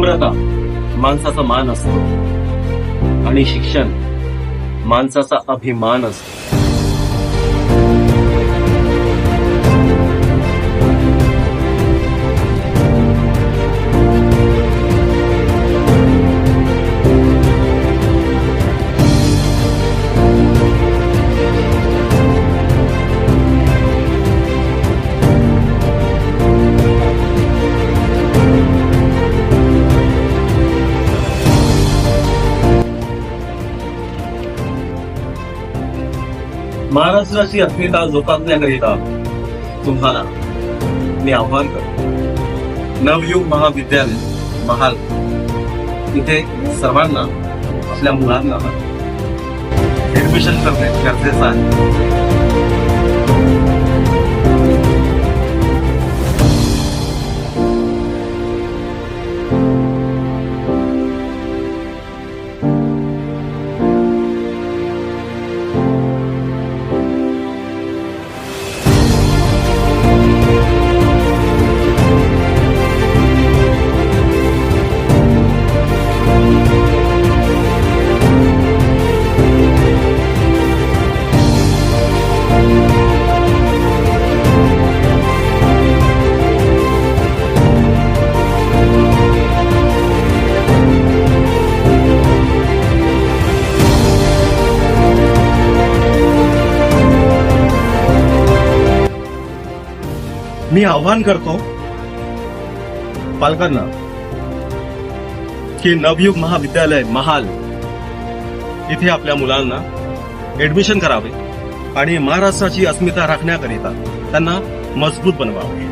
नम्रता माणसाचा मान असतो आणि शिक्षण माणसाचा अभिमान असतो. महाराष्ट्राची अस्मिता जोपासण्याकरिता तुम्हाला मी आव्हान करतो. नवयुग महाविद्यालय महाल इथे सर्वांना आपल्या मुलांना ऍडमिशन करणे गरजेचं आहे. मी आव्हान करतो पालकांना की नवयुग महाविद्यालय महाल इथे आपल्या मुलांना ऍडमिशन करावे आणि महाराष्ट्राची अस्मिता राखण्याकरिता त्यांना मजबूत बनवावे.